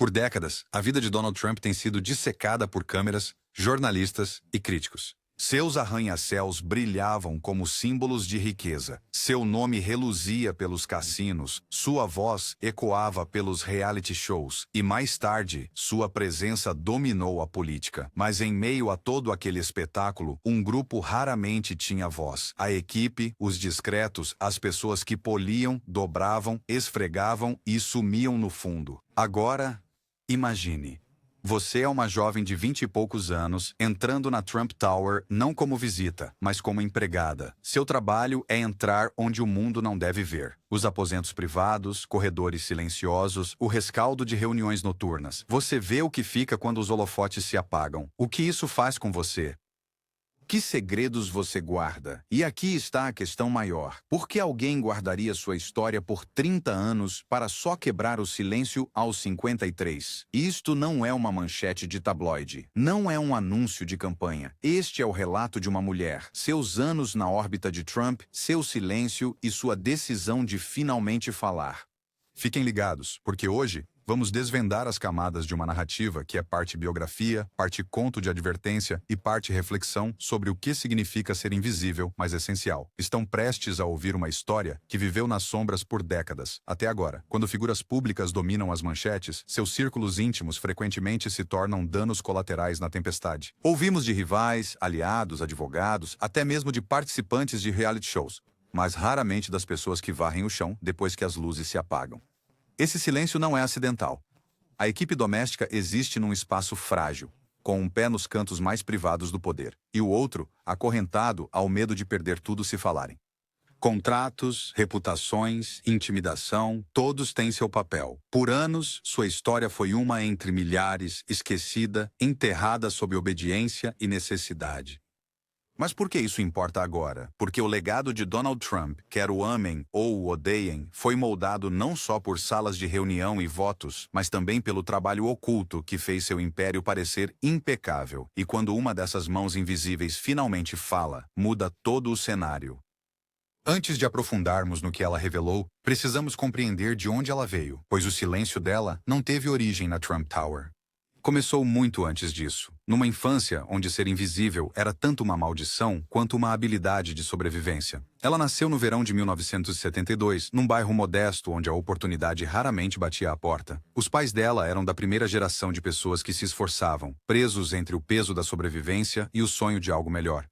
Por décadas, a vida de Donald Trump tem sido dissecada por câmeras, jornalistas e críticos. Seus arranha-céus brilhavam como símbolos de riqueza. Seu nome reluzia pelos cassinos, sua voz ecoava pelos reality shows e, mais tarde, sua presença dominou a política. Mas em meio a todo aquele espetáculo, um grupo raramente tinha voz. A equipe, os discretos, as pessoas que poliam, dobravam, esfregavam e sumiam no fundo. Agora, imagine. Você é uma jovem de 20 e poucos anos, entrando na Trump Tower não como visita, mas como empregada. Seu trabalho é entrar onde o mundo não deve ver. Os aposentos privados, corredores silenciosos, o rescaldo de reuniões noturnas. Você vê o que fica quando os holofotes se apagam. O que isso faz com você? Que segredos você guarda? E aqui está a questão maior. Por que alguém guardaria sua história por 30 anos para só quebrar o silêncio aos 53? Isto não é uma manchete de tabloide. Não é um anúncio de campanha. Este é o relato de uma mulher. Seus anos na órbita de Trump, seu silêncio e sua decisão de finalmente falar. Fiquem ligados, porque hoje vamos desvendar as camadas de uma narrativa que é parte biografia, parte conto de advertência e parte reflexão sobre o que significa ser invisível, mas essencial. Estão prestes a ouvir uma história que viveu nas sombras por décadas, até agora. Quando figuras públicas dominam as manchetes, seus círculos íntimos frequentemente se tornam danos colaterais na tempestade. Ouvimos de rivais, aliados, advogados, até mesmo de participantes de reality shows, mas raramente das pessoas que varrem o chão depois que as luzes se apagam. Esse silêncio não é acidental. A equipe doméstica existe num espaço frágil, com um pé nos cantos mais privados do poder, e o outro acorrentado ao medo de perder tudo se falarem. Contratos, reputações, intimidação, todos têm seu papel. Por anos, sua história foi uma entre milhares, esquecida, enterrada sob obediência e necessidade. Mas por que isso importa agora? Porque o legado de Donald Trump, quer o amem ou o odeiem, foi moldado não só por salas de reunião e votos, mas também pelo trabalho oculto que fez seu império parecer impecável. E quando uma dessas mãos invisíveis finalmente fala, muda todo o cenário. Antes de aprofundarmos no que ela revelou, precisamos compreender de onde ela veio, pois o silêncio dela não teve origem na Trump Tower. Começou muito antes disso, numa infância onde ser invisível era tanto uma maldição quanto uma habilidade de sobrevivência. Ela nasceu no verão de 1972, num bairro modesto onde a oportunidade raramente batia à porta. Os pais dela eram da primeira geração de pessoas que se esforçavam, presos entre o peso da sobrevivência e o sonho de algo melhor.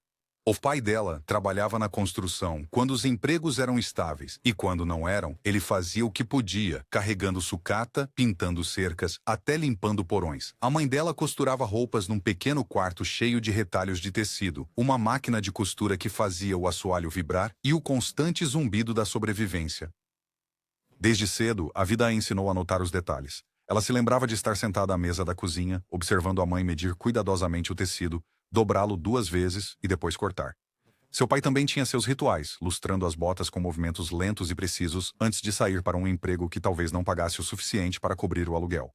O pai dela trabalhava na construção quando os empregos eram estáveis e quando não eram, ele fazia o que podia, carregando sucata, pintando cercas, até limpando porões. A mãe dela costurava roupas num pequeno quarto cheio de retalhos de tecido, uma máquina de costura que fazia o assoalho vibrar e o constante zumbido da sobrevivência. Desde cedo, a vida a ensinou a notar os detalhes. Ela se lembrava de estar sentada à mesa da cozinha, observando a mãe medir cuidadosamente o tecido, dobrá-lo 2 vezes e depois cortar. Seu pai também tinha seus rituais, lustrando as botas com movimentos lentos e precisos antes de sair para um emprego que talvez não pagasse o suficiente para cobrir o aluguel.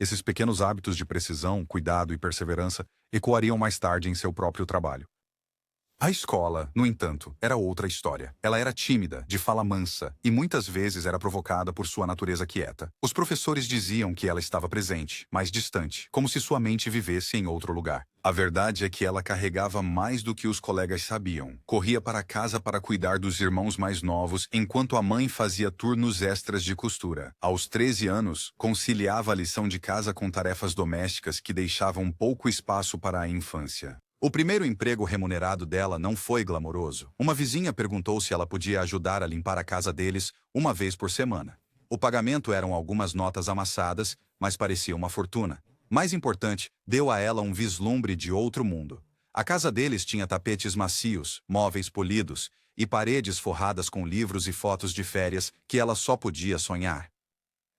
Esses pequenos hábitos de precisão, cuidado e perseverança ecoariam mais tarde em seu próprio trabalho. A escola, no entanto, era outra história. Ela era tímida, de fala mansa, e muitas vezes era provocada por sua natureza quieta. Os professores diziam que ela estava presente, mas distante, como se sua mente vivesse em outro lugar. A verdade é que ela carregava mais do que os colegas sabiam. Corria para casa para cuidar dos irmãos mais novos, enquanto a mãe fazia turnos extras de costura. Aos 13 anos, conciliava a lição de casa com tarefas domésticas que deixavam pouco espaço para a infância. O primeiro emprego remunerado dela não foi glamouroso. Uma vizinha perguntou se ela podia ajudar a limpar a casa deles uma vez por semana. O pagamento eram algumas notas amassadas, mas parecia uma fortuna. Mais importante, deu a ela um vislumbre de outro mundo. A casa deles tinha tapetes macios, móveis polidos e paredes forradas com livros e fotos de férias que ela só podia sonhar.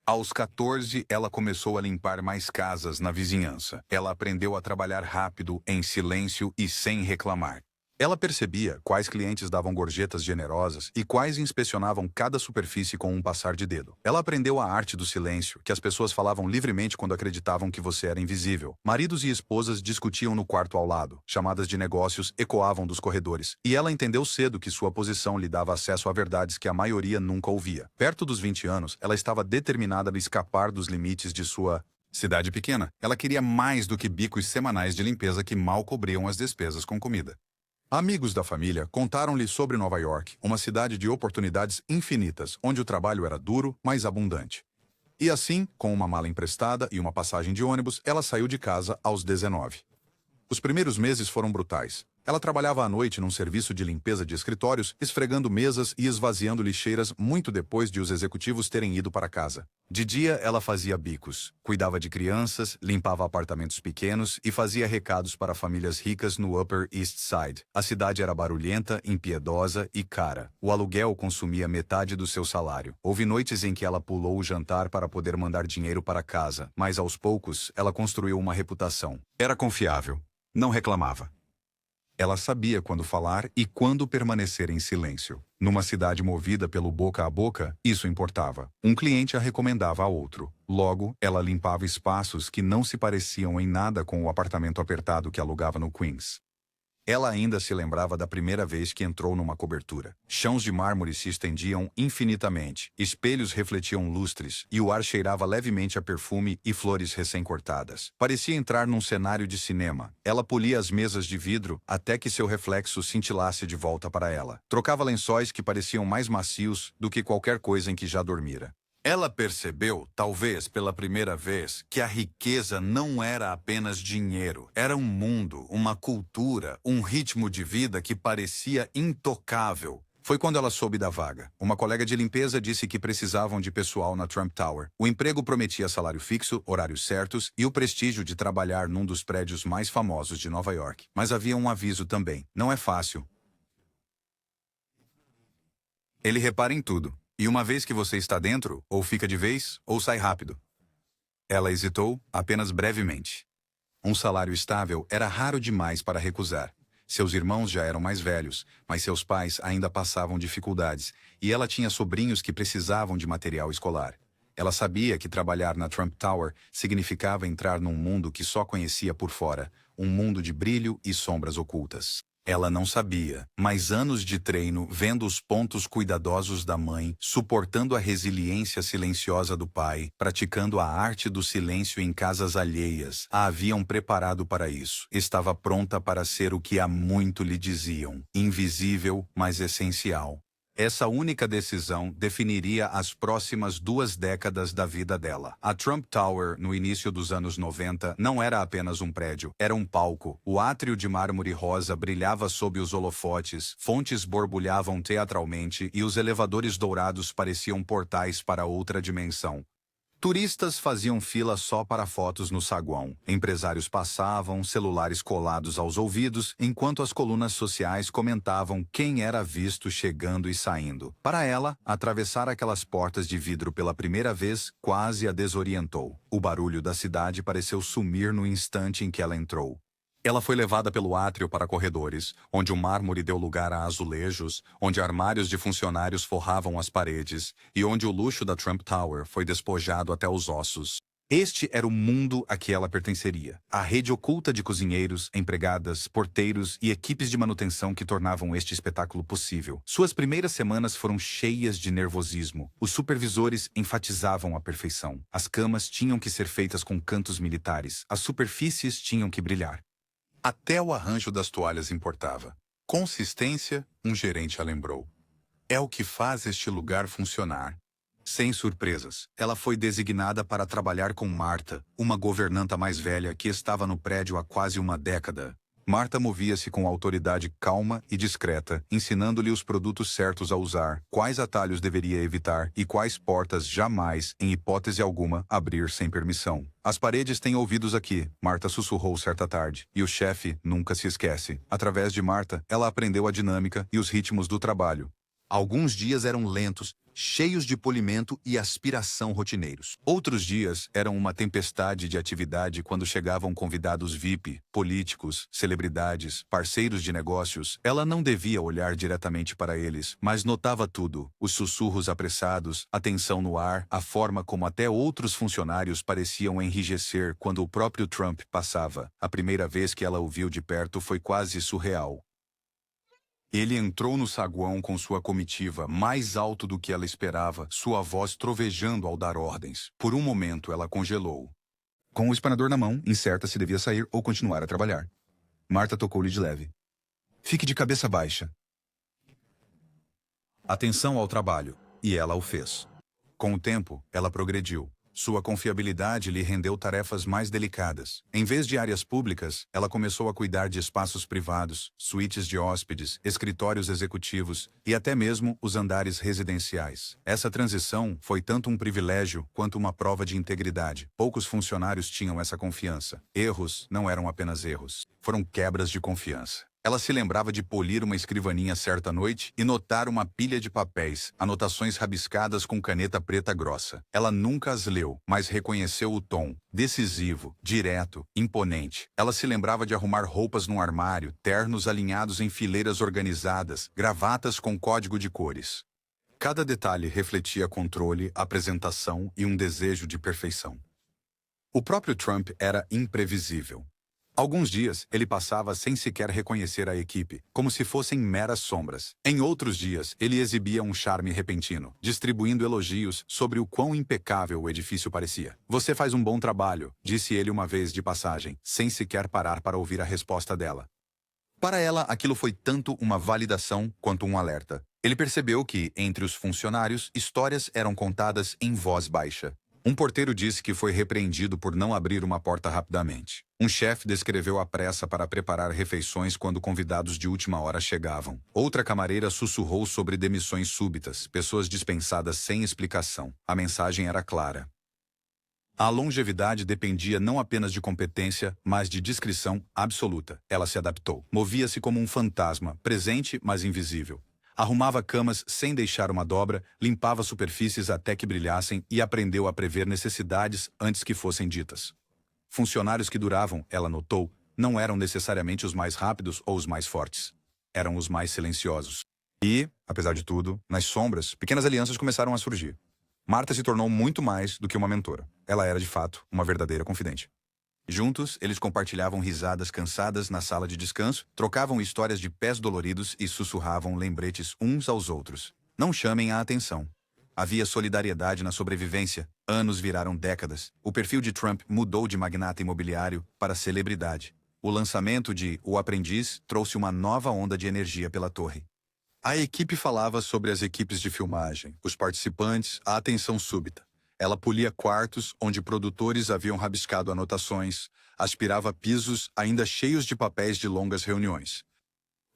Aos 14, ela começou a limpar mais casas na vizinhança. Ela aprendeu a trabalhar rápido, em silêncio e sem reclamar. Ela percebia quais clientes davam gorjetas generosas e quais inspecionavam cada superfície com um passar de dedo. Ela aprendeu a arte do silêncio, que as pessoas falavam livremente quando acreditavam que você era invisível. Maridos e esposas discutiam no quarto ao lado. Chamadas de negócios ecoavam dos corredores. E ela entendeu cedo que sua posição lhe dava acesso a verdades que a maioria nunca ouvia. Perto dos 20 anos, ela estava determinada a escapar dos limites de sua Cidade pequena, ela queria mais do que bicos semanais de limpeza que mal cobriam as despesas com comida. Amigos da família contaram-lhe sobre Nova York, uma cidade de oportunidades infinitas, onde o trabalho era duro, mas abundante. E assim, com uma mala emprestada e uma passagem de ônibus, ela saiu de casa aos 19. Os primeiros meses foram brutais. Ela trabalhava à noite num serviço de limpeza de escritórios, esfregando mesas e esvaziando lixeiras muito depois de os executivos terem ido para casa. De dia, ela fazia bicos, cuidava de crianças, limpava apartamentos pequenos e fazia recados para famílias ricas no Upper East Side. A cidade era barulhenta, impiedosa e cara. O aluguel consumia metade do seu salário. Houve noites em que ela pulou o jantar para poder mandar dinheiro para casa, mas aos poucos, ela construiu uma reputação. Era confiável. Não reclamava. Ela sabia quando falar e quando permanecer em silêncio. Numa cidade movida pelo boca a boca, isso importava. Um cliente a recomendava a outro. Logo, ela limpava espaços que não se pareciam em nada com o apartamento apertado que alugava no Queens. Ela ainda se lembrava da primeira vez que entrou numa cobertura. Chãos de mármore se estendiam infinitamente, espelhos refletiam lustres e o ar cheirava levemente a perfume e flores recém-cortadas. Parecia entrar num cenário de cinema. Ela polia as mesas de vidro até que seu reflexo cintilasse de volta para ela. Trocava lençóis que pareciam mais macios do que qualquer coisa em que já dormira. Ela percebeu, talvez pela primeira vez, que a riqueza não era apenas dinheiro. Era um mundo, uma cultura, um ritmo de vida que parecia intocável. Foi quando ela soube da vaga. Uma colega de limpeza disse que precisavam de pessoal na Trump Tower. O emprego prometia salário fixo, horários certos e o prestígio de trabalhar num dos prédios mais famosos de Nova York. Mas havia um aviso também. Não é fácil. Ele repara em tudo. E uma vez que você está dentro, ou fica de vez, ou sai rápido. Ela hesitou, apenas brevemente. Um salário estável era raro demais para recusar. Seus irmãos já eram mais velhos, mas seus pais ainda passavam dificuldades, e ela tinha sobrinhos que precisavam de material escolar. Ela sabia que trabalhar na Trump Tower significava entrar num mundo que só conhecia por fora, um mundo de brilho e sombras ocultas. Ela não sabia, mas anos de treino, vendo os pontos cuidadosos da mãe, suportando a resiliência silenciosa do pai, praticando a arte do silêncio em casas alheias, a haviam preparado para isso. Estava pronta para ser o que há muito lhe diziam, invisível, mas essencial. Essa única decisão definiria as próximas 2 décadas da vida dela. A Trump Tower, no início dos anos 90, não era apenas um prédio, era um palco. O átrio de mármore rosa brilhava sob os holofotes, fontes borbulhavam teatralmente e os elevadores dourados pareciam portais para outra dimensão. Turistas faziam fila só para fotos no saguão. Empresários passavam, celulares colados aos ouvidos, enquanto as colunas sociais comentavam quem era visto chegando e saindo. Para ela, atravessar aquelas portas de vidro pela primeira vez quase a desorientou. O barulho da cidade pareceu sumir no instante em que ela entrou. Ela foi levada pelo átrio para corredores, onde o mármore deu lugar a azulejos, onde armários de funcionários forravam as paredes e onde o luxo da Trump Tower foi despojado até os ossos. Este era o mundo a que ela pertenceria. A rede oculta de cozinheiros, empregadas, porteiros e equipes de manutenção que tornavam este espetáculo possível. Suas primeiras semanas foram cheias de nervosismo. Os supervisores enfatizavam a perfeição. As camas tinham que ser feitas com cantos militares. As superfícies tinham que brilhar. Até o arranjo das toalhas importava. Consistência, um gerente a lembrou. É o que faz este lugar funcionar. Sem surpresas, ela foi designada para trabalhar com Marta, uma governanta mais velha que estava no prédio há quase uma década. Marta movia-se com autoridade calma e discreta, ensinando-lhe os produtos certos a usar, quais atalhos deveria evitar e quais portas jamais, em hipótese alguma, abrir sem permissão. As paredes têm ouvidos aqui, Marta sussurrou certa tarde, e o chefe nunca se esquece. Através de Marta, ela aprendeu a dinâmica e os ritmos do trabalho. Alguns dias eram lentos, cheios de polimento e aspiração rotineiros. Outros dias eram uma tempestade de atividade quando chegavam convidados VIP, políticos, celebridades, parceiros de negócios. Ela não devia olhar diretamente para eles, mas notava tudo: os sussurros apressados, a tensão no ar, a forma como até outros funcionários pareciam enrijecer quando o próprio Trump passava. A primeira vez que ela o viu de perto foi quase surreal. Ele entrou no saguão com sua comitiva, mais alto do que ela esperava, sua voz trovejando ao dar ordens. Por um momento ela congelou. Com o espanador na mão, incerta se devia sair ou continuar a trabalhar. Marta tocou-lhe de leve. Fique de cabeça baixa. Atenção ao trabalho. E ela o fez. Com o tempo, ela progrediu. Sua confiabilidade lhe rendeu tarefas mais delicadas. Em vez de áreas públicas, ela começou a cuidar de espaços privados, suítes de hóspedes, escritórios executivos e até mesmo os andares residenciais. Essa transição foi tanto um privilégio quanto uma prova de integridade. Poucos funcionários tinham essa confiança. Erros não eram apenas erros, foram quebras de confiança. Ela se lembrava de polir uma escrivaninha certa noite e notar uma pilha de papéis, anotações rabiscadas com caneta preta grossa. Ela nunca as leu, mas reconheceu o tom, decisivo, direto, imponente. Ela se lembrava de arrumar roupas num armário, ternos alinhados em fileiras organizadas, gravatas com código de cores. Cada detalhe refletia controle, apresentação e um desejo de perfeição. O próprio Trump era imprevisível. Alguns dias, ele passava sem sequer reconhecer a equipe, como se fossem meras sombras. Em outros dias, ele exibia um charme repentino, distribuindo elogios sobre o quão impecável o edifício parecia. Você faz um bom trabalho, disse ele uma vez de passagem, sem sequer parar para ouvir a resposta dela. Para ela, aquilo foi tanto uma validação quanto um alerta. Ele percebeu que, entre os funcionários, histórias eram contadas em voz baixa. Um porteiro disse que foi repreendido por não abrir uma porta rapidamente. Um chefe descreveu a pressa para preparar refeições quando convidados de última hora chegavam. Outra camareira sussurrou sobre demissões súbitas, pessoas dispensadas sem explicação. A mensagem era clara. A longevidade dependia não apenas de competência, mas de discrição absoluta. Ela se adaptou. Movia-se como um fantasma, presente, mas invisível. Arrumava camas sem deixar uma dobra, limpava superfícies até que brilhassem e aprendeu a prever necessidades antes que fossem ditas. Funcionários que duravam, ela notou, não eram necessariamente os mais rápidos ou os mais fortes. Eram os mais silenciosos. E, apesar de tudo, nas sombras, pequenas alianças começaram a surgir. Marta se tornou muito mais do que uma mentora. Ela era, de fato, uma verdadeira confidente. Juntos, eles compartilhavam risadas cansadas na sala de descanso, trocavam histórias de pés doloridos e sussurravam lembretes uns aos outros. Não chamem a atenção. Havia solidariedade na sobrevivência. Anos viraram décadas. O perfil de Trump mudou de magnata imobiliário para celebridade. O lançamento de O Aprendiz trouxe uma nova onda de energia pela torre. A equipe falava sobre as equipes de filmagem, os participantes, a atenção súbita. Ela polia quartos onde produtores haviam rabiscado anotações, aspirava pisos ainda cheios de papéis de longas reuniões.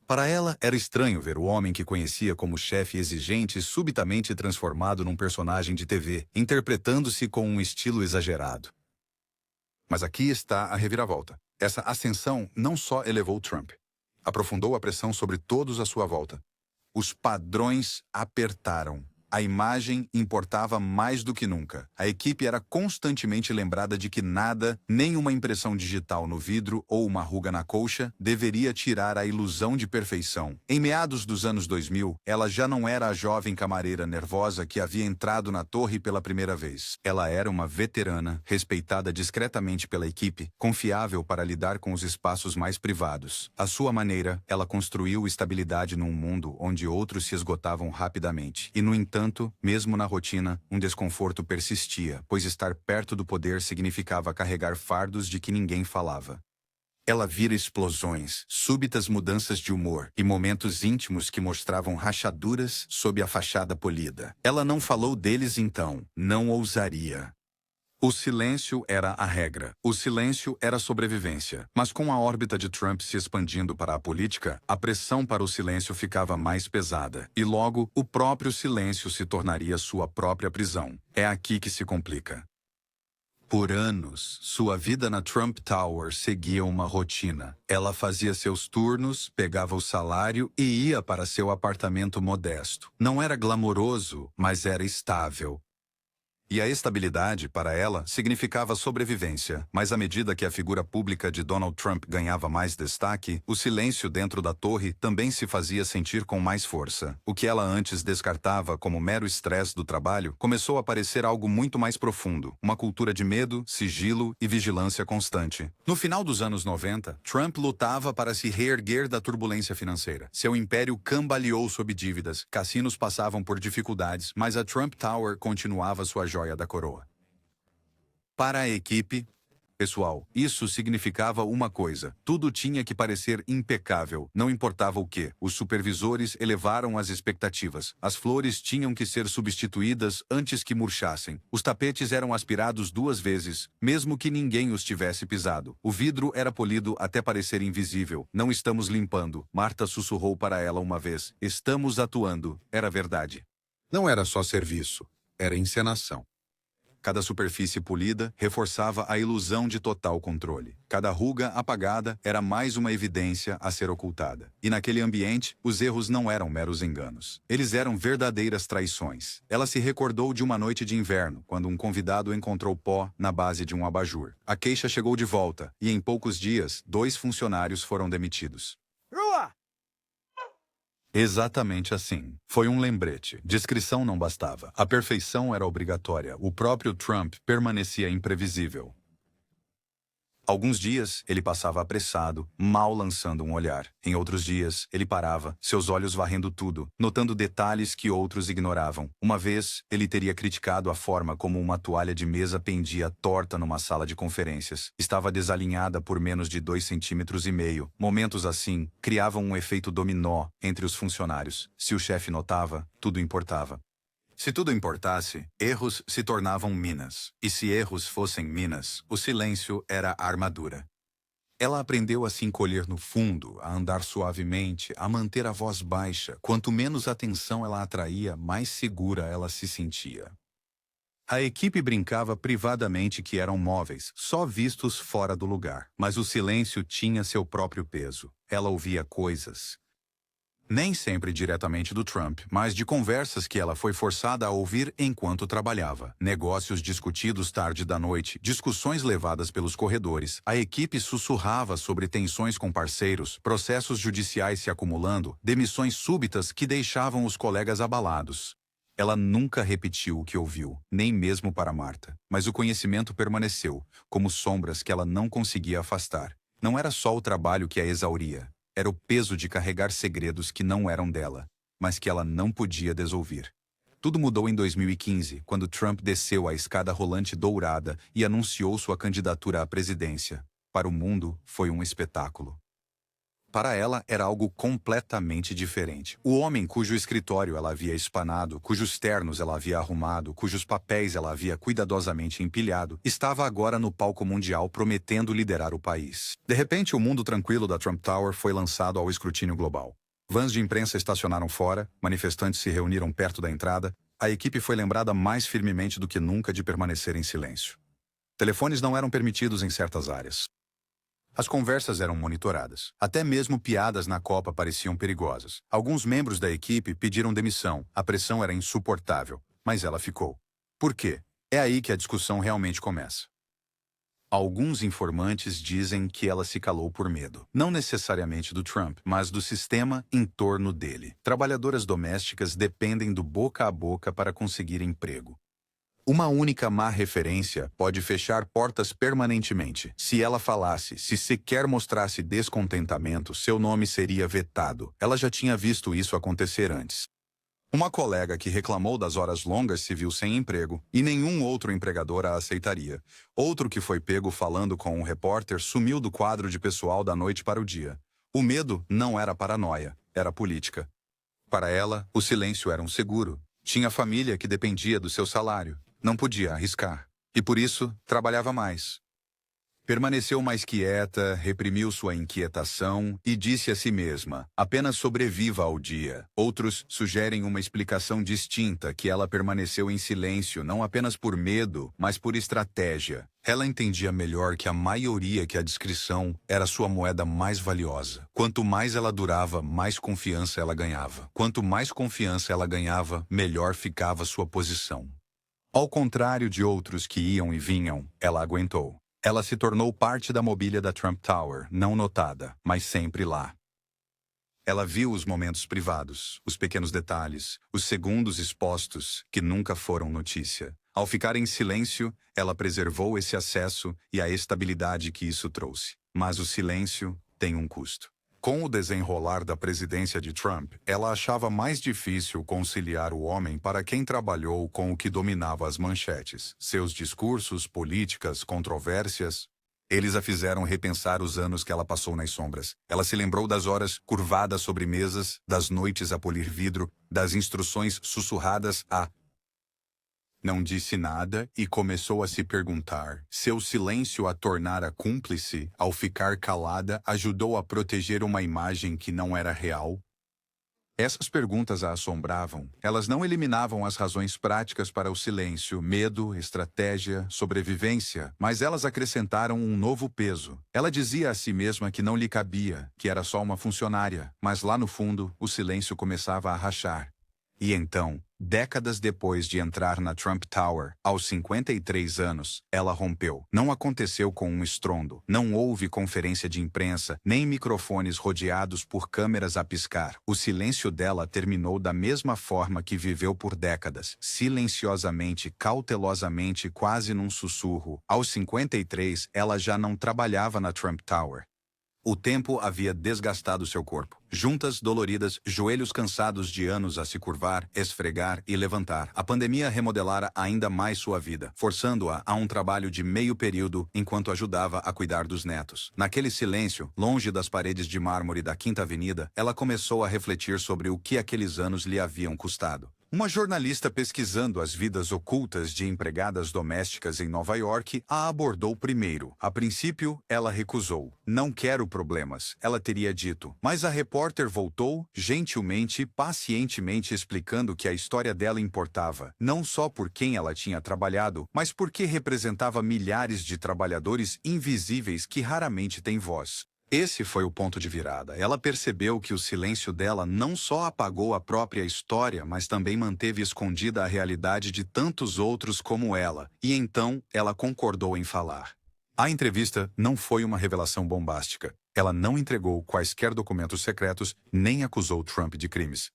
Para ela, era estranho ver o homem que conhecia como chefe exigente subitamente transformado num personagem de TV, interpretando-se com um estilo exagerado. Mas aqui está a reviravolta. Essa ascensão não só elevou Trump, aprofundou a pressão sobre todos à sua volta. Os padrões apertaram. A imagem importava mais do que nunca. A equipe era constantemente lembrada de que nada, nem uma impressão digital no vidro ou uma ruga na colcha, deveria tirar a ilusão de perfeição. Em meados dos anos 2000, ela já não era a jovem camareira nervosa que havia entrado na torre pela primeira vez. Ela era uma veterana, respeitada discretamente pela equipe, confiável para lidar com os espaços mais privados. À sua maneira, ela construiu estabilidade num mundo onde outros se esgotavam rapidamente. E, no entanto, mesmo na rotina, um desconforto persistia, pois estar perto do poder significava carregar fardos de que ninguém falava. Ela vira explosões, súbitas mudanças de humor e momentos íntimos que mostravam rachaduras sob a fachada polida. Ela não falou deles então, não ousaria. O silêncio era a regra. O silêncio era a sobrevivência. Mas com a órbita de Trump se expandindo para a política, a pressão para o silêncio ficava mais pesada. E logo, o próprio silêncio se tornaria sua própria prisão. É aqui que se complica. Por anos, sua vida na Trump Tower seguia uma rotina. Ela fazia seus turnos, pegava o salário e ia para seu apartamento modesto. Não era glamouroso, mas era estável. E a estabilidade, para ela, significava sobrevivência. Mas à medida que a figura pública de Donald Trump ganhava mais destaque, o silêncio dentro da torre também se fazia sentir com mais força. O que ela antes descartava como mero estresse do trabalho, começou a parecer algo muito mais profundo. Uma cultura de medo, sigilo e vigilância constante. No final dos anos 90, Trump lutava para se reerguer da turbulência financeira. Seu império cambaleou sob dívidas, cassinos passavam por dificuldades, mas a Trump Tower continuava sua joia da coroa. Para a equipe, Pessoal, isso significava uma coisa: tudo tinha que parecer impecável, não importava o que. Os supervisores elevaram as expectativas. As flores tinham que ser substituídas antes que murchassem. Os tapetes eram aspirados 2 vezes, mesmo que ninguém os tivesse pisado. O vidro era polido até parecer invisível. Não estamos limpando, Marta sussurrou para ela uma vez. Estamos atuando. Era verdade. Não era só serviço, era encenação. Cada superfície polida reforçava a ilusão de total controle. Cada ruga apagada era mais uma evidência a ser ocultada. E naquele ambiente, os erros não eram meros enganos. Eles eram verdadeiras traições. Ela se recordou de uma noite de inverno, quando um convidado encontrou pó na base de um abajur. A queixa chegou de volta, e em poucos dias, 2 funcionários foram demitidos. Rua! Exatamente assim. Foi um lembrete. Descrição não bastava. A perfeição era obrigatória. O próprio Trump permanecia imprevisível. Alguns dias, ele passava apressado, mal lançando um olhar. Em outros dias, ele parava, seus olhos varrendo tudo, notando detalhes que outros ignoravam. Uma vez, ele teria criticado a forma como uma toalha de mesa pendia torta numa sala de conferências. Estava desalinhada por menos de 2,5 centímetros. Momentos assim criavam um efeito dominó entre os funcionários. Se o chefe notava, tudo importava. Se tudo importasse, erros se tornavam minas. E se erros fossem minas, o silêncio era a armadura. Ela aprendeu a se encolher no fundo, a andar suavemente, a manter a voz baixa. Quanto menos atenção ela atraía, mais segura ela se sentia. A equipe brincava privadamente que eram móveis, só vistos fora do lugar. Mas o silêncio tinha seu próprio peso. Ela ouvia coisas. Nem sempre diretamente do Trump, mas de conversas que ela foi forçada a ouvir enquanto trabalhava. Negócios discutidos tarde da noite, discussões levadas pelos corredores. A equipe sussurrava sobre tensões com parceiros, processos judiciais se acumulando, demissões súbitas que deixavam os colegas abalados. Ela nunca repetiu o que ouviu, nem mesmo para Marta. Mas o conhecimento permaneceu, como sombras que ela não conseguia afastar. Não era só o trabalho que a exauria. Era o peso de carregar segredos que não eram dela, mas que ela não podia desouvir. Tudo mudou em 2015, quando Trump desceu a escada rolante dourada e anunciou sua candidatura à presidência. Para o mundo, foi um espetáculo. Para ela, era algo completamente diferente. O homem cujo escritório ela havia espanado, cujos ternos ela havia arrumado, cujos papéis ela havia cuidadosamente empilhado, estava agora no palco mundial prometendo liderar o país. De repente, o mundo tranquilo da Trump Tower foi lançado ao escrutínio global. Vans de imprensa estacionaram fora, manifestantes se reuniram perto da entrada, a equipe foi lembrada mais firmemente do que nunca de permanecer em silêncio. Telefones não eram permitidos em certas áreas. As conversas eram monitoradas. Até mesmo piadas na Copa pareciam perigosas. Alguns membros da equipe pediram demissão. A pressão era insuportável, mas ela ficou. Por quê? É aí que a discussão realmente começa. Alguns informantes dizem que ela se calou por medo. Não necessariamente do Trump, mas do sistema em torno dele. Trabalhadoras domésticas dependem do boca a boca para conseguir emprego. Uma única má referência pode fechar portas permanentemente. Se ela falasse, se sequer mostrasse descontentamento, seu nome seria vetado. Ela já tinha visto isso acontecer antes. Uma colega que reclamou das horas longas se viu sem emprego, e nenhum outro empregador a aceitaria. Outro que foi pego falando com um repórter sumiu do quadro de pessoal da noite para o dia. O medo não era paranoia, era política. Para ela, o silêncio era um seguro. Tinha família que dependia do seu salário. Não podia arriscar. E por isso, trabalhava mais. Permaneceu mais quieta, reprimiu sua inquietação e disse a si mesma, apenas sobreviva ao dia. Outros sugerem uma explicação distinta, que ela permaneceu em silêncio não apenas por medo, mas por estratégia. Ela entendia melhor que a maioria que a discrição era sua moeda mais valiosa. Quanto mais ela durava, mais confiança ela ganhava. Quanto mais confiança ela ganhava, melhor ficava sua posição. Ao contrário de outros que iam e vinham, ela aguentou. Ela se tornou parte da mobília da Trump Tower, não notada, mas sempre lá. Ela viu os momentos privados, os pequenos detalhes, os segundos expostos que nunca foram notícia. Ao ficar em silêncio, ela preservou esse acesso e a estabilidade que isso trouxe. Mas o silêncio tem um custo. Com o desenrolar da presidência de Trump, ela achava mais difícil conciliar o homem para quem trabalhou com o que dominava as manchetes. Seus discursos, políticas, controvérsias. Eles a fizeram repensar os anos que ela passou nas sombras. Ela se lembrou das horas curvadas sobre mesas, das noites a polir vidro, das instruções sussurradas a... Não disse nada e começou a se perguntar. Seu silêncio a tornara cúmplice, ao ficar calada, ajudou a proteger uma imagem que não era real? Essas perguntas a assombravam. Elas não eliminavam as razões práticas para o silêncio, medo, estratégia, sobrevivência, mas elas acrescentaram um novo peso. Ela dizia a si mesma que não lhe cabia, que era só uma funcionária, mas lá no fundo, o silêncio começava a rachar. E então, décadas depois de entrar na Trump Tower, aos 53 anos, ela rompeu. Não aconteceu com um estrondo. Não houve conferência de imprensa, nem microfones rodeados por câmeras a piscar. O silêncio dela terminou da mesma forma que viveu por décadas, silenciosamente, cautelosamente, quase num sussurro. Aos 53, ela já não trabalhava na Trump Tower. O tempo havia desgastado seu corpo. Juntas, doloridas, joelhos cansados de anos a se curvar, esfregar e levantar. A pandemia remodelara ainda mais sua vida, forçando-a a um trabalho de meio período enquanto ajudava a cuidar dos netos. Naquele silêncio, longe das paredes de mármore da Quinta Avenida, ela começou a refletir sobre o que aqueles anos lhe haviam custado. Uma jornalista pesquisando as vidas ocultas de empregadas domésticas em Nova York a abordou primeiro. A princípio, ela recusou. Não quero problemas, ela teria dito. Mas a repórter voltou, gentilmente, pacientemente explicando que a história dela importava, não só por quem ela tinha trabalhado, mas porque representava milhares de trabalhadores invisíveis que raramente têm voz. Esse foi o ponto de virada. Ela percebeu que o silêncio dela não só apagou a própria história, mas também manteve escondida a realidade de tantos outros como ela, e então ela concordou em falar. A entrevista não foi uma revelação bombástica. Ela não entregou quaisquer documentos secretos, nem acusou Trump de crimes.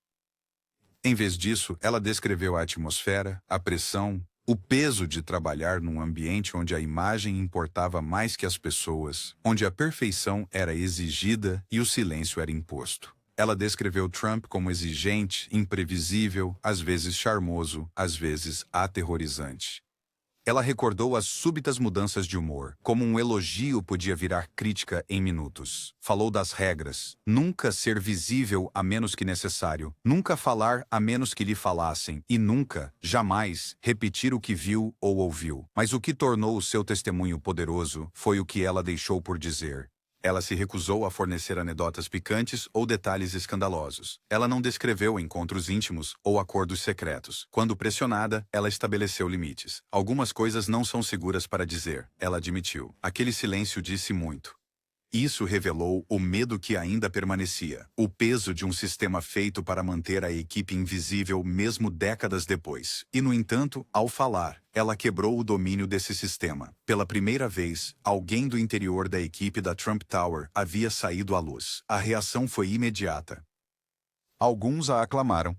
Em vez disso, ela descreveu a atmosfera, a pressão, o peso de trabalhar num ambiente onde a imagem importava mais que as pessoas, onde a perfeição era exigida e o silêncio era imposto. Ela descreveu Trump como exigente, imprevisível, às vezes charmoso, às vezes aterrorizante. Ela recordou as súbitas mudanças de humor, como um elogio podia virar crítica em minutos. Falou das regras, nunca ser visível a menos que necessário, nunca falar a menos que lhe falassem, e nunca, jamais, repetir o que viu ou ouviu. Mas o que tornou o seu testemunho poderoso foi o que ela deixou por dizer. Ela se recusou a fornecer anedotas picantes ou detalhes escandalosos. Ela não descreveu encontros íntimos ou acordos secretos. Quando pressionada, ela estabeleceu limites. Algumas coisas não são seguras para dizer, ela admitiu. Aquele silêncio disse muito. Isso revelou o medo que ainda permanecia, o peso de um sistema feito para manter a equipe invisível mesmo décadas depois. E, no entanto, ao falar, ela quebrou o domínio desse sistema. Pela primeira vez, alguém do interior da equipe da Trump Tower havia saído à luz. A reação foi imediata. Alguns a aclamaram.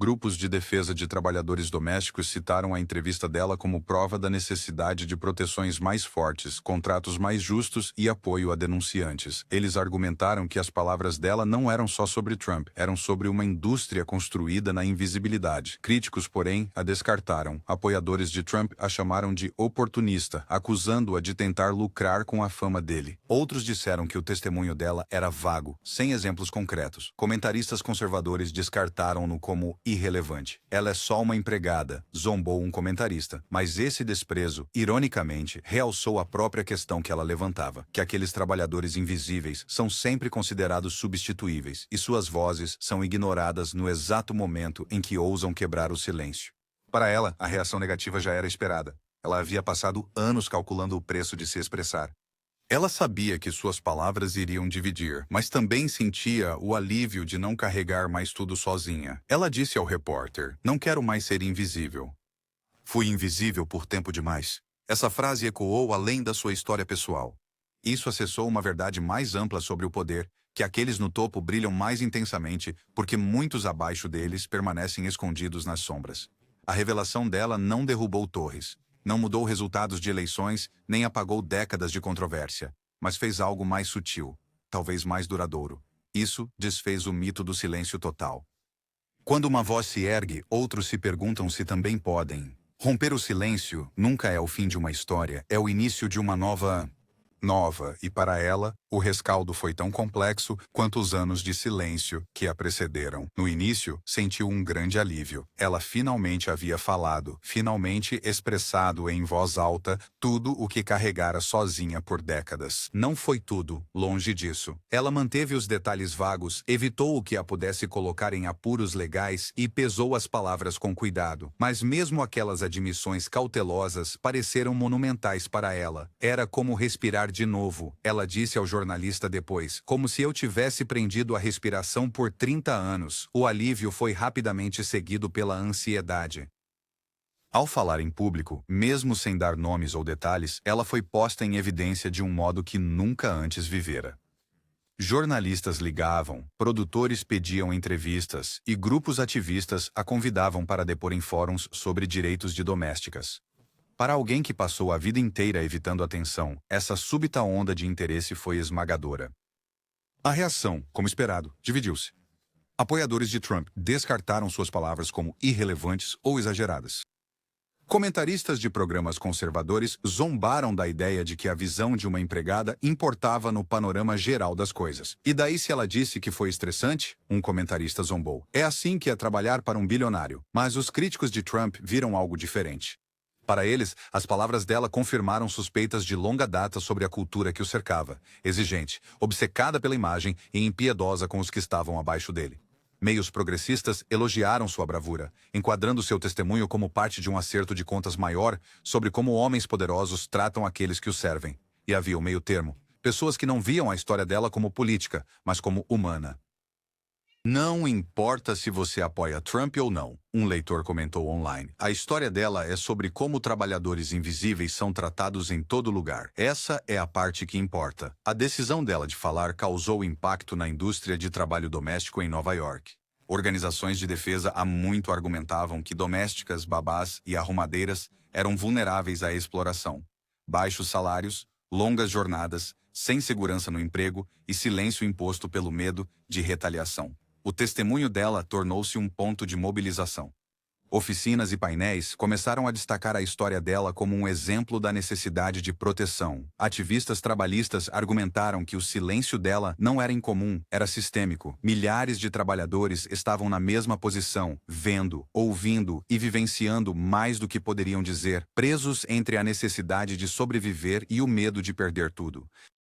Grupos de defesa de trabalhadores domésticos citaram a entrevista dela como prova da necessidade de proteções mais fortes, contratos mais justos e apoio a denunciantes. Eles argumentaram que as palavras dela não eram só sobre Trump, eram sobre uma indústria construída na invisibilidade. Críticos, porém, a descartaram. Apoiadores de Trump a chamaram de oportunista, acusando-a de tentar lucrar com a fama dele. Outros disseram que o testemunho dela era vago, sem exemplos concretos. Comentaristas conservadores descartaram-no como irrelevante. Ela é só uma empregada, zombou um comentarista. Mas esse desprezo, ironicamente, realçou a própria questão que ela levantava, que aqueles trabalhadores invisíveis são sempre considerados substituíveis, e suas vozes são ignoradas no exato momento em que ousam quebrar o silêncio. Para ela, a reação negativa já era esperada. Ela havia passado anos calculando o preço de se expressar. Ela sabia que suas palavras iriam dividir, mas também sentia o alívio de não carregar mais tudo sozinha. Ela disse ao repórter, não quero mais ser invisível. Fui invisível por tempo demais. Essa frase ecoou além da sua história pessoal. Isso acessou uma verdade mais ampla sobre o poder, que aqueles no topo brilham mais intensamente porque muitos abaixo deles permanecem escondidos nas sombras. A revelação dela não derrubou torres. Não mudou resultados de eleições, nem apagou décadas de controvérsia, mas fez algo mais sutil, talvez mais duradouro. Isso desfez o mito do silêncio total. Quando uma voz se ergue, outros se perguntam se também podem. Romper o silêncio nunca é o fim de uma história, é o início de uma nova nova, e para ela, o rescaldo foi tão complexo quanto os anos de silêncio que a precederam. No início, sentiu um grande alívio. Ela finalmente havia falado, finalmente expressado em voz alta tudo o que carregara sozinha por décadas. Não foi tudo, longe disso. Ela manteve os detalhes vagos, evitou o que a pudesse colocar em apuros legais e pesou as palavras com cuidado. Mas mesmo aquelas admissões cautelosas pareceram monumentais para ela. Era como respirar de novo, ela disse ao jornalista depois, como se eu tivesse prendido a respiração por 30 anos. O alívio foi rapidamente seguido pela ansiedade. Ao falar em público, mesmo sem dar nomes ou detalhes, ela foi posta em evidência de um modo que nunca antes vivera. Jornalistas ligavam, produtores pediam entrevistas e grupos ativistas a convidavam para depor em fóruns sobre direitos de domésticas. Para alguém que passou a vida inteira evitando atenção, essa súbita onda de interesse foi esmagadora. A reação, como esperado, dividiu-se. Apoiadores de Trump descartaram suas palavras como irrelevantes ou exageradas. Comentaristas de programas conservadores zombaram da ideia de que a visão de uma empregada importava no panorama geral das coisas. E daí se ela disse que foi estressante? Um comentarista zombou. É assim que é trabalhar para um bilionário. Mas os críticos de Trump viram algo diferente. Para eles, as palavras dela confirmaram suspeitas de longa data sobre a cultura que o cercava, exigente, obcecada pela imagem e impiedosa com os que estavam abaixo dele. Meios progressistas elogiaram sua bravura, enquadrando seu testemunho como parte de um acerto de contas maior sobre como homens poderosos tratam aqueles que os servem. E havia um meio termo, pessoas que não viam a história dela como política, mas como humana. Não importa se você apoia Trump ou não, um leitor comentou online. A história dela é sobre como trabalhadores invisíveis são tratados em todo lugar. Essa é a parte que importa. A decisão dela de falar causou impacto na indústria de trabalho doméstico em Nova York. Organizações de defesa há muito argumentavam que domésticas, babás e arrumadeiras eram vulneráveis à exploração. Baixos salários, longas jornadas, sem segurança no emprego e silêncio imposto pelo medo de retaliação. O testemunho dela tornou-se um ponto de mobilização. Oficinas e painéis começaram a destacar a história dela como um exemplo da necessidade de proteção. Ativistas trabalhistas argumentaram que o silêncio dela não era incomum, era sistêmico. Milhares de trabalhadores estavam na mesma posição, vendo, ouvindo e vivenciando mais do que poderiam dizer, presos entre a necessidade de sobreviver e o medo de perder tudo.